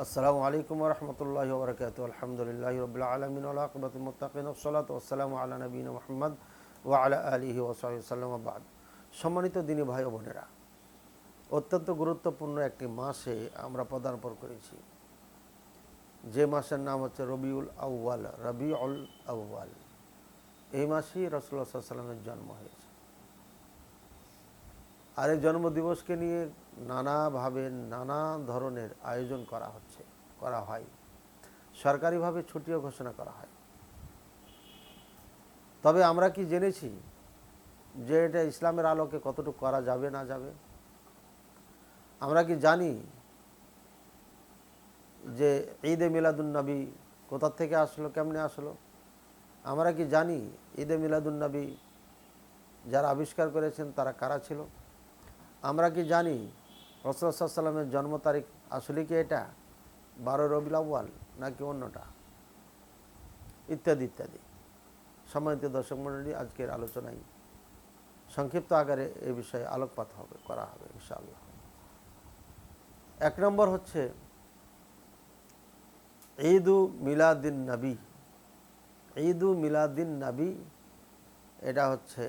আসসালামু আলাইকুম ওয়া রাহমাতুল্লাহি ওয়া বারাকাতুহু। আলহামদুলিল্লাহি রাব্বিল আলামিন ওয়া আকিবাতুল মুত্তাকিন ওয়াস সালাতু ওয়াস সালামু আলা নবিয়িনা মুহাম্মদ ওয়া আলা আলিহি ওয়া সাহবিহি সাল্লাম ওয়া বা'দ। সম্মানিত দিনী ভাই ও বোনেরা, অত্যন্ত গুরুত্বপূর্ণ একটি মাসে আমরা পদার্পণ করেছি, যে মাসের নাম হচ্ছে রবিউল আউয়াল। রবিউল আউয়াল, এই মাসেই রাসূলুল্লাহ সাল্লাল্লাহু আলাইহি ওয়াসাল্লামের জন্ম হয়েছে। আর এই জন্মদিবসকে নিয়ে নানাভাবে নানা ধরনের আয়োজন করা হয়। সরকারিভাবে ছুটিও ঘোষণা করা হয়। তবে আমরা কি জেনেছি যে এটা ইসলামের আলোকে কতটুকু করা যাবে না যাবে? আমরা কি জানি যে ঈদে মিলাদুন্নবী কোথা থেকে আসলো, কেমনে আসলো? আমরা কি জানি ঈদে মিলাদুন্নবী যারা আবিষ্কার করেছেন তারা কারা ছিল? আমরা কি জানি রাসূলুল্লাহ সাল্লাল্লাহু আলাইহি ওয়াসাল্লামের জন্ম তারিখ আসলে কি এটা 12 রবিউল আউয়াল নাকি অন্যটা? ইত্যাদি ইত্যাদি। সম্মানিত দর্শক মণ্ডলী, আজকের আলোচনায় সংক্ষিপ্ত আকারে এই বিষয়ে আলোকপাত করা হবে ইনশাআল্লাহ। 1 নম্বর হচ্ছে ঈদু মিলাদিন নবী। ঈদু মিলাদিন নবী এটা হচ্ছে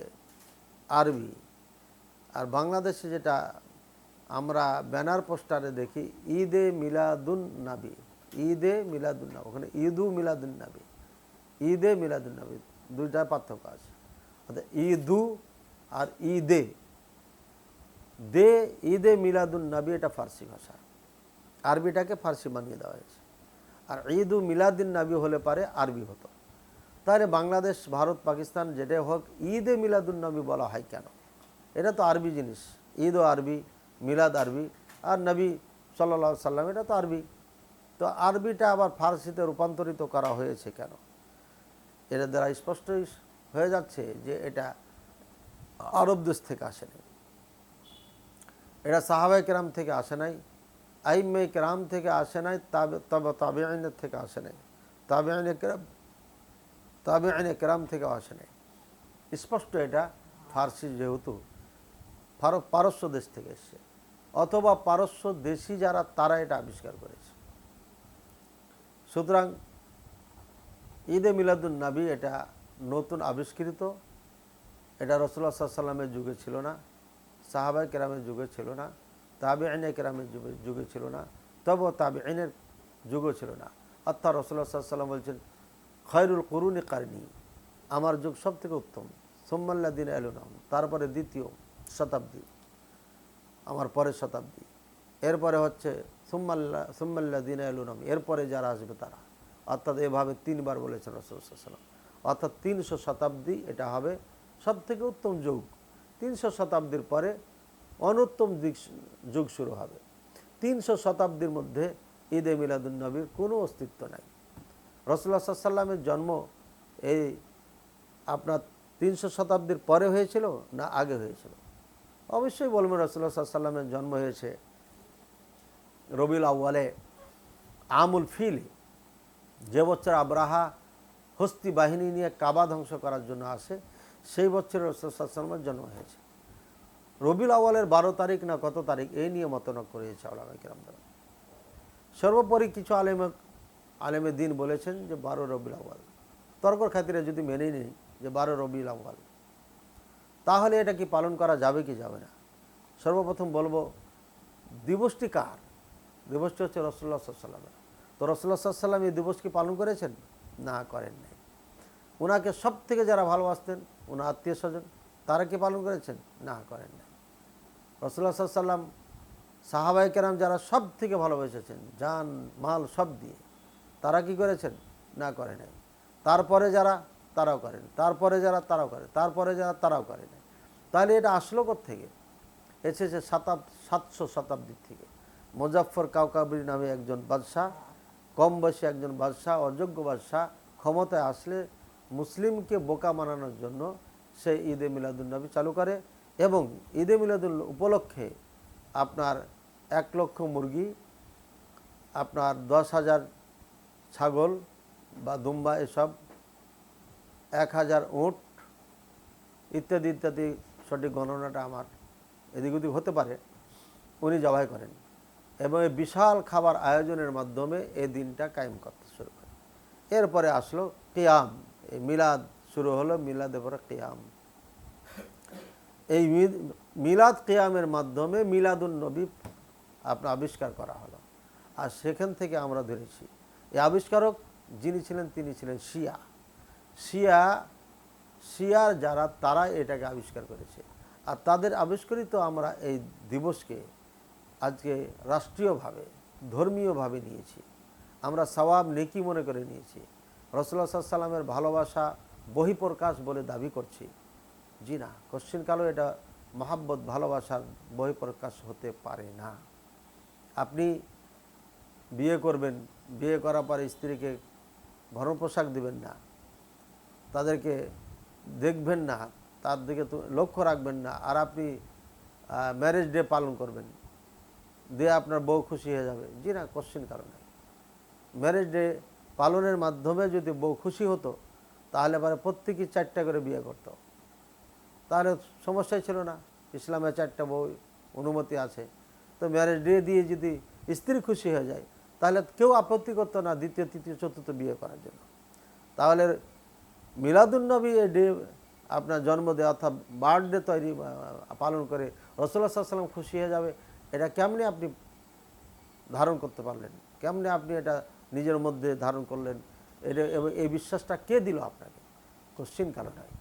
আরবি, আর বাংলাদেশে যেটা আমরা ব্যানার পোস্টারে দেখি ঈদে মিলাদুন নবী। ঈদে মিলাদুন নবী, ওখানে ঈদু মিলাদুন নবী। ঈদে মিলাদুন নবী দুইটা পার্থক্য আছে। অর্থাৎ ঈদু আর ঈদে, ঈদে মিলাদুন নবী এটা ফার্সি ভাষা, আরবিটাকে ফার্সি বানিয়ে দেওয়া হয়েছে। আর ঈদু মিলাদিন নবী হলে পারে আরবি হতো। তাহলে বাংলাদেশ, ভারত, পাকিস্তান যেটাই হোক, ঈদে মিলাদুন নবী বলা হয় কেন? এটা তো আরবি জিনিস। ঈদও আরবি, মিলাদ আরবি, আর নবী সাল্লাল্লাহু আলাইহি সাল্লাম এটা তো আরবি। তো আরবিটা আবার ফার্সিতে রূপান্তরিত করা হয়েছে কেন? এর দ্বারা স্পষ্টই হয়ে যাচ্ছে যে এটা আরব দেশ থেকে আসে নাই, এটা সাহাবায়ে কেরাম থেকে আসে নাই, আইম্মায়ে কেরাম থেকে আসে নাই, তাবেঈনের থেকে আসে নাই, তাবেঈনে কেরাম থেকেও আসে নাই। স্পষ্ট এটা ফার্সি, যেহেতু পারস্য দেশ থেকে এসছে, অথবা পারস্য দেশি যারা তারা এটা আবিষ্কার করেছে। সুতরাং ঈদে মিলাদুন নবী এটা নতুন আবিষ্কৃত। এটা রাসূলুল্লাহ সাল্লাল্লাহু আলাইহি ওয়াসাল্লামের যুগে ছিল না, সাহাবায়ে কেরামের যুগে ছিল না, তাবেঈনে কেরামের যুগে ছিল না, তবু তাবেঈনের যুগও ছিল না। অর্থাৎ রাসূলুল্লাহ সাল্লাল্লাহু আলাইহি ওয়াসাল্লাম বলছেন খয়রুল কুরুনি কারনি, আমার যুগ সব থেকে উত্তম। সুম্মাল্লাযীনা ইয়ালুনহুম, তারপরে দ্বিতীয় শতাব্দী, আমার পরের শতাব্দী। এরপরে হচ্ছে সুম্মাল্লাযীনা ইয়ালুনহুম, এরপরে যারা আসবে তারা। অর্থাৎ এভাবে 3 বার বলেছেন রাসূলুল্লাহ সাল্লাল্লাহু আলাইহি ওয়াসাল্লাম। অর্থাৎ 300 শতাব্দী এটা হবে সব থেকে উত্তম যুগ। 300 শতাব্দীর পরে অনুত্তম যুগ শুরু হবে। 300 শতাব্দীর মধ্যে ঈদে মিলাদুন নবীর কোনো অস্তিত্ব নাই। রাসূলুল্লাহ সাল্লাল্লাহু আলাইহি ওয়াসাল্লামের জন্ম এই আপনার 300 শতাব্দীর পরে হয়েছিল না আগে হয়েছিল? অবশ্যই বলবেন রাসূলুল্লাহ সাল্লাল্লাহু আলাইহি ওয়াসাল্লামের জন্ম হয়েছে রবিউল আউয়ালে, আমুল ফিল, যে বছর আব্রাহা হস্তি বাহিনী নিয়ে কাবা ধ্বংস করার জন্য আসে, সেই বছর রাসূলুল্লাহ সাল্লাল্লাহু আলাইহি ওয়াসাল্লামের জন্ম হয়েছে। রবিউল আউয়ালের 12 তারিখ না কত তারিখ, এই নিয়ে মতনক করেছে উলামায়ে কেরামরা। সর্বোপরি কিছু আলেমে দিন বলেছেন যে 12 রবিউল আউয়াল। তর্কর খাতিরে যদি মেনে নিই যে 12 রবিউল আউয়াল, তাহলে এটা কি পালন করা যাবে কি যাবে না? সর্বপ্রথম বলবো দিবসটি কার? দিবসটি হচ্ছে রাসূলুল্লাহ সাল্লাল্লাহু আলাইহি ওয়াসাল্লামের। তো রাসূলুল্লাহ সাল্লাল্লাহু আলাইহি ওয়াসাল্লাম এই দিবস কি পালন করেছেন? না, করেন নাই। ওনাকে সব থেকে যারা ভালোবাসতেন, ওনার আত্মীয় স্বজন, তারা কি পালন করেছেন? না, করেন নাই। রাসূলুল্লাহ সাল্লাল্লাহু আলাইহি ওয়াসাল্লাম সাহাবায়ে কেরাম যারা সব থেকে ভালোবেসেছেন, জান মাল সব দিয়ে, তারা কি করেছেন? না, করে নাই। তারপরে যারা, তারাও করেন, তারপরে যারা, তারাও করে, তারপরে যারা, তারাও করে নাই। তাহলে এটা আসলো কোত্থেকে? এসেছে 700 শতাব্দীর থেকে। মুজাফফর কাওকাবি নামে একজন বাদশাহ, কম বয়সী একজন বাদশাহ, অযোগ্য বাদশাহ, ক্ষমতায় আসলে মুসলিমকে বোকা বানানোর জন্য সে ঈদে মিলাদুন নবী চালু করে, এবং ঈদে মিলাদুল উপলক্ষে আপনার 1 লক্ষ মুরগি, আপনার 10,000 ছাগল বা দুম্বা, এসব 1,000 উট ইত্যাদি ইত্যাদি, সঠিক গণনাটা আমার এদিক ওদিক হতে পারে, উনি জবাই করেন। এবং এই বিশাল খাবার আয়োজনের মাধ্যমে এই দিনটা কায়েম করতে শুরু করে। এরপরে আসলো কিয়াম, এই মিলাদ শুরু হলো, মিলাদের পরে কিয়াম। এই মিলাদ কিয়ামের মাধ্যমে মিলাদুন নবী আপনার আবিষ্কার করা হলো। আর সেখান থেকে আমরা ধরেছি এই আবিষ্কারক যিনি ছিলেন তিনি ছিলেন শিয়ার যারা, তারা এটাকে আবিষ্কার করেছে। আর তাদের আবিষ্কৃত আমরা এই দিবসকে আজকে রাষ্ট্রীয়ভাবে ধর্মীয়ভাবে নিয়েছি, আমরা সওয়াব নেকি মনে করে নিয়েছি, রাসূলুল্লাহ সাল্লাল্লাহু আলাইহি ওয়াসাল্লামের ভালোবাসা বহিঃপ্রকাশ বলে দাবি করছি। জি না, কোশ্চিনকালও এটা মহাব্বত ভালোবাসার বহিঃপ্রকাশ হতে পারে না। আপনি বিয়ে করবেন, বিয়ে করার পরে স্ত্রীকে ভরণ পোশাক দিবেন না, তাদেরকে দেখবেন না, তার দিকে তো লক্ষ্য রাখবেন না, আর আপনি ম্যারেজ ডে পালন করবেন, দিয়ে আপনার বউ খুশি হয়ে যাবে। জি না, কোশ্চিন কারণে ম্যারেজ ডে পালনের মাধ্যমে যদি বউ খুশি হতো তাহলে পরে প্রত্যেকেই 4টা করে বিয়ে করত, তাহলে সমস্যাই ছিল না। ইসলামে 4টা বউ অনুমতি আছে, তো ম্যারেজ ডে দিয়ে যদি স্ত্রী খুশি হয়ে যায় তাহলে কেউ আপত্তি করতো না দ্বিতীয় তৃতীয় চতুর্থ বিয়ে করার জন্য। তাহলে মিলাদুন্নবী এই ডে আপনার জন্মদিন অর্থাৎ বার্থডে তৈরি পালন করে রাসূলুল্লাহ সাল্লাল্লাহু আলাইহি ওয়াসাল্লাম খুশি হয়ে যাবে, এটা কেমনে আপনি ধারণ করতে পারলেন? কেমনে আপনি এটা নিজের মধ্যে ধারণ করলেন? এটা এই বিশ্বাসটা কে দিল আপনাকে? কোশ্চিন কারণ নয়।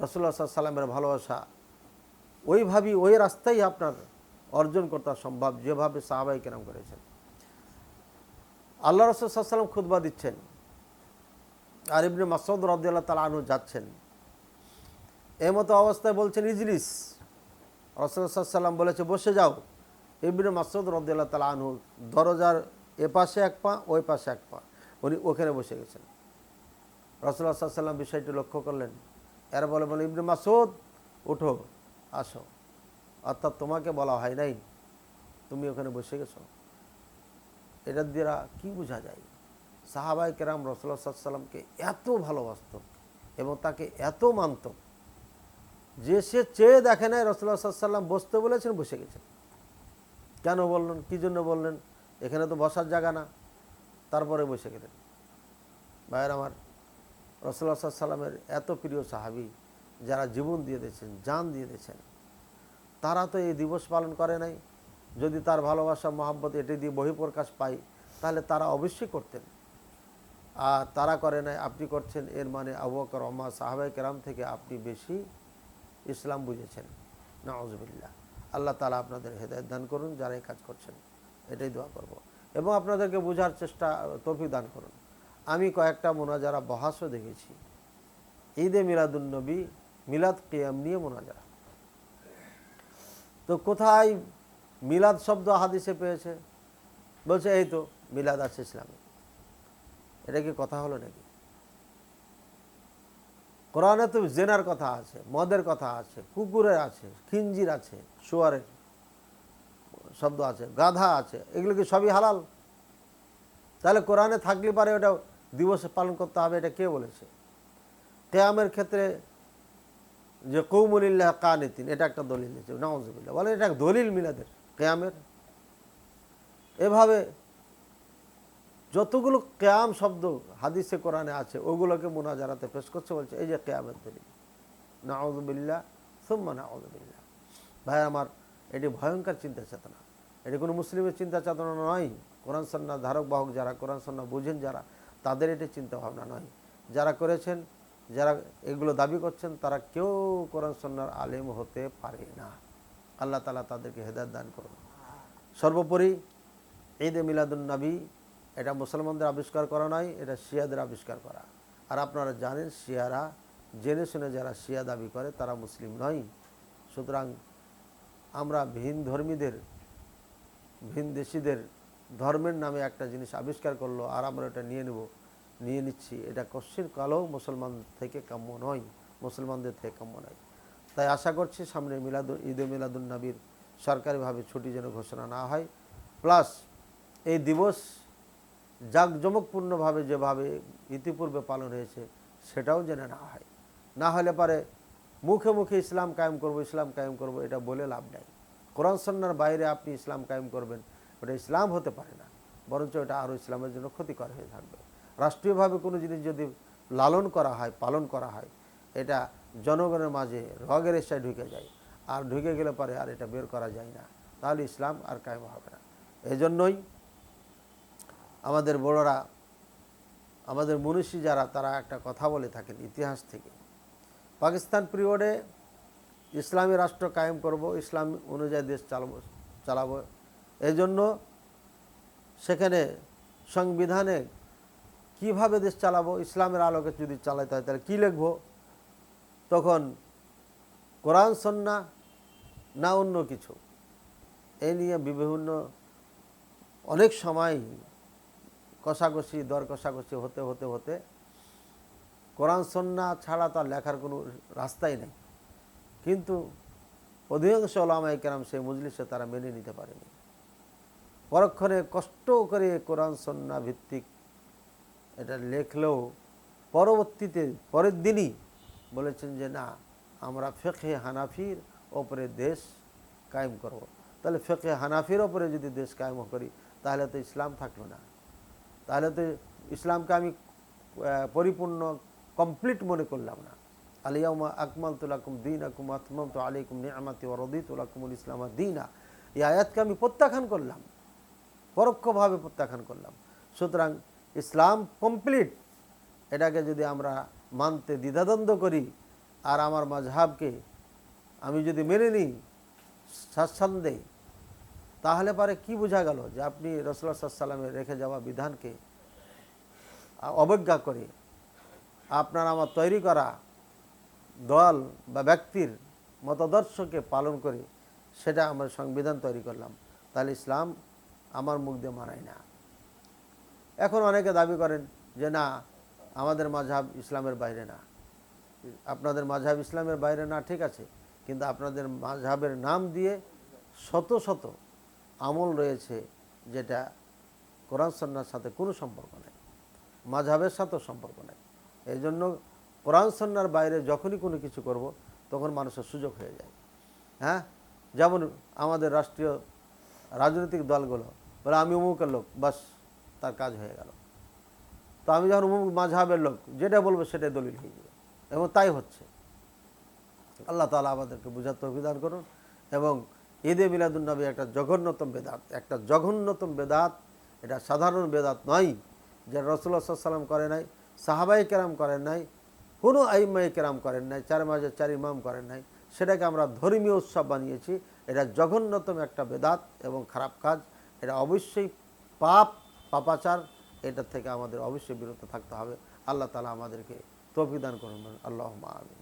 রাসূলুল্লাহ সাল্লাল্লাহু আলাইহি ওয়াসাল্লামের ভালোবাসা ওইভাবেই ওই রাস্তায় আপনার অর্জন করতে সম্ভব যেভাবে সাহাবায়ে কেরাম করেছেন। আল্লাহ রাসূল সাল্লাল্লাহু আলাইহি ওয়াসাল্লাম খুতবা দিচ্ছেন আর ইবনে মাসউদ রাদিয়াল্লাহু তাআলা আনহু যাচ্ছেন, এমতো অবস্থায় বলছেন ইজলিস। রাসূলুল্লাহ সাল্লাল্লাহু আলাইহি ওয়াসাল্লাম বলেছে বসে যাও। ইবনে মাসউদ রাদিয়াল্লাহু তাআলা আনহু দরজার এপাশে এক পা ওই পাশে এক পা, উনি ওখানে বসে গেছেন। রাসূলুল্লাহ সাল্লাল্লাহু আলাইহি ওয়াসাল্লাম বিষয়টি লক্ষ্য করলেন, এর বলে ইবনে মাসউদ উঠো আসো, অর্থাৎ তোমাকে বলা হয় নাই, তুমি ওখানে বসে গেছো। এটার দ্বারা কি বোঝা যায়? সাহাবায়ে কেরাম রাসূলুল্লাহ সাল্লাল্লাহু আলাইহি ওয়াসাল্লামকে এত ভালোবাসত এবং তাকে এত মানত যে সে চেয়ে দেখে নাই রাসূলুল্লাহ সাল্লাল্লাহু আলাইহি ওয়াসাল্লাম বসতে বলেছেন, বসে গেছেন। কেন বললেন, কী জন্য বললেন? এখানে তো বসার জায়গা না, তারপরে বসে গেলেন। ভাইয়ের আমার, রাসূলুল্লাহ সাল্লাল্লাহু আলাইহি ওয়াসাল্লামের এত প্রিয় সাহাবী যারা জীবন দিয়ে দিয়েছেন, জান দিয়ে দিয়েছেন, তারা তো এই দিবস পালন করে নাই। যদি তার ভালোবাসা মহাব্বত এটি দিয়ে বহিঃপ্রকাশ পায় তাহলে তারা অবশ্যই করতেন, আর তারা করে নাই, আপনি করছেন। এর মানে আবু বকর ওমর সাহাবায়ে কেরাম থেকে আপনি বেশি ইসলাম বুঝেছেন। নাউযুবিল্লাহ। আল্লাহ তাআলা আপনাদের হেদায়েত দান করুন যারা এই কাজ করছেন, এটাই দোয়া করব। এবং আপনাদেরকে বোঝার চেষ্টা তৌফিক দান করুন। আমি কয়েকটা মুনাজারা বহাসও দেখেছি, ঈদে মিলাদুন্নবী মিলাদ কিয়াম নিয়ে মুনাজারা। তো কোথায় মিলাদ শব্দ হাদিসে পেয়েছে? বলছে এই তো মিলাদ আছে ইসলামে। এটা কি কথা হলো নাকি? কোরআনে তো জেনার কথা আছে, মদের কথা আছে, কুকুরের আছে, খিঞ্জির আছে, শুয়ারের শব্দ আছে, গাধা আছে, এগুলো কি সবই হালাল? তাহলে কোরআনে থাকলে পারে ওটা দিবসে পালন করতে হবে, এটা কে বলেছে? কিয়ামের ক্ষেত্রে যে কওমুলিল্লাহ কানিতিন, এটা একটা দলিল দিয়েছে। নাউযুবিল্লাহ, বলে এটা দলিল মিলাদের কিয়ামের। এভাবে যতগুলো কিয়াম শব্দ হাদিসে কোরআনে আছে ওগুলোকে মুনাজারাতে পেশ করছে, বলছে এই যে কিয়ামের দলিল। নাউযুবিল্লাহ সুম্মা নাউযুবিল্লাহ। ভাই আমার, এটি ভয়ঙ্কর চিন্তা চেতনা, এটি কোনো মুসলিমের চিন্তা চেতনা নয়। কোরআন সুন্নাহ ধারক বাহক যারা, কোরআন সুন্নাহ বুঝেন যারা, তাদের এটি চিন্তা ভাবনা নয়। যারা করেছেন, যারা এগুলো দাবি করছেন, তারা কেউ কোরআন সুন্নাহর আলেম হতে পারে না। আল্লাহ তাআলা তাদেরকে হেদায়েত দান করুন। সর্বোপরি ঈদে মিলাদুন্নবী এটা মুসলমানদের আবিষ্কার করা নয়, এটা শিয়াদের আবিষ্কার করা। আর আপনারা জানেন শিয়ারা জেনে শুনে যারা শিয়া দাবি করে তারা মুসলিম নয়। সুতরাং আমরা ভিন ধর্মীদের, ভিন দেশিদের ধর্মের নামে একটা জিনিস আবিষ্কার করলো আর আমরা এটা নিয়ে নিচ্ছি, এটা কোশ্চিন কালেও মুসলমান থেকে কাম্য নয়, মুসলমানদের থেকে কাম্য নয়। তাই আশা করছি সামনে ঈদে মিলাদুন্নবীর সরকারিভাবে ছুটি যেন ঘোষণা না হয়, প্লাস এই দিবস জাঁকজমকপূর্ণভাবে যেভাবে ইতিপূর্বে পালন হয়েছে সেটাও যেন না হয়। না হলে পারে মুখে মুখে ইসলাম কায়েম করব, ইসলাম কায়েম করব, এটা বলে লাভ নাই। কোরআন সুন্নাহর বাইরে আপনি ইসলাম কায়েম করবেন, ওটা ইসলাম হতে পারে না, বরঞ্চ এটা আরও ইসলামের জন্য ক্ষতিকর হয়ে থাকবে। রাষ্ট্রীয়ভাবে কোনো জিনিস যদি লালন করা হয়, পালন করা হয়, এটা জনগণের মাঝে রগের এসায় ঢুকে যায়, আর ঢুকে গেলে পরে আর এটা বের করা যায় না, তাহলে ইসলাম আর কায়েম হবে না। এই জন্যই আমাদের বড়রা, আমাদের মনীষী যারা, তারা একটা কথা বলে থাকেন ইতিহাস থেকে, পাকিস্তান পিরিয়ডে ইসলামী রাষ্ট্র কায়েম করব, ইসলাম অনুযায়ী দেশ চালাবো। এই জন্য সেখানে সংবিধানে কিভাবে দেশ চালাবো, ইসলামের আলোকে যদি চালাতে হয় তাহলে কী লিখব, তখন কোরআন সুন্নাহ না অন্য কিছু, এই নিয়ে বিভিন্ন অনেক সময় কষাকষি, দর কষাকষি হতে হতে হতে কোরআন সুন্নাহ ছাড়া তার লেখার কোনো রাস্তাই নেই। কিন্তু অধিকাংশ ওলামায়ে কেরাম সেই মজলিসে তারা মেনে নিতে পারেনি। পরক্ষণে কষ্ট করে কোরআন সুন্নাহ ভিত্তিক এটা লেখলেও পরবর্তীতে পরের দিনই বলেছেন যে না, আমরা ফিকহে হানাফির ওপরে দেশ কায়েম করব। তাহলে ফিকহে হানাফির ওপরে যদি দেশ কায়েম করি তাহলে তো ইসলাম থাকলো না, তাহলে তো ইসলামকে আমি পরিপূর্ণ কমপ্লিট মনে করলাম না। আলিয়াউমা আকমালতু লাকুম দীনাকুম ওয়া আতমামতু আলাইকুম নি'মাতি ওয়া রাদিতু লাকুমুল ইসলাম দীনা, এই আয়াতকে আমি প্রত্যাখ্যান করলাম, পরোক্ষভাবে প্রত্যাখ্যান করলাম। সুতরাং ইসলাম কমপ্লিট, এটাকে যদি আমরা মানতে দ্বিধাদ্বন্দ্ব করি আর আমার মাযহাবকে আমি যদি মেনে নিই স্বাচ্ছন্দ্যে, তাহলে পরে কি বোঝা গেল যে আপনি রাসূলুল্লাহ সাল্লাল্লাহু আলাইহি ওয়াসাল্লামের রেখে যাওয়া বিধানকে অবজ্ঞা করে আপনার আমার তৈরি করা দল বা ব্যক্তির মতাদর্শকে পালন করে সেটা আমরা সংবিধান তৈরি করলাম, তাহলে ইসলাম আমার মুখ দিয়ে মানায় না। এখন অনেকে দাবি করেন যে না, আমাদের মাযহাব ইসলামের বাইরে না। আপনাদের মাযহাব ইসলামের বাইরে না, ঠিক আছে, কিন্তু আপনাদের মাযহাবের নাম দিয়ে শত শত আমল রয়েছে যেটা কোরআন সুন্নাহর সাথে কোনো সম্পর্ক নেই, মাযহাবের সাথেও সম্পর্ক নেই। এই জন্য কোরআন সুন্নাহর বাইরে যখনই কোনো কিছু করব তখন মানুষের সুযোগ হয়ে যায়। হ্যাঁ, যেমন আমাদের রাষ্ট্রীয় রাজনৈতিক দলগুলো বলে আমি অমুকের লোক, বাস তার কাজ হয়ে গেল। তো আমি যখন অমুক মাযহাবের লোক, যেটা বলবো সেটাই দলিল হয়ে যাবে, এবং তাই হচ্ছে। আল্লাহ তাআলা আমাদেরকে বুঝার তৌফিক দান করুন। এবং ঈদে মিলাদুন্নবী একটা জঘন্যতম বেদাত, একটা জঘন্যতম বেদাত, এটা সাধারণ বেদাত নয়, যে রাসূলুল্লাহ সাল্লাল্লাহু আলাইহি ওয়াসাল্লাম করে নাই, সাহাবায়ে কেরাম করেন নাই, কোনো আইম্মায়ে কেরাম করেন নাই, চার মাঝে চার ইমাম করেন নাই, সেটাকে আমরা ধর্মীয় উৎসব বানিয়েছি। এটা জঘন্যতম একটা বেদাত এবং খারাপ কাজ। এটা অবশ্যই পাপাচার, এটা থেকে আমাদের অবশ্যই বিরত থাকতে হবে। আল্লাহ তাআলা আমাদেরকে তৌফিক দান করুন। আল্লাহুম্মা আমিন।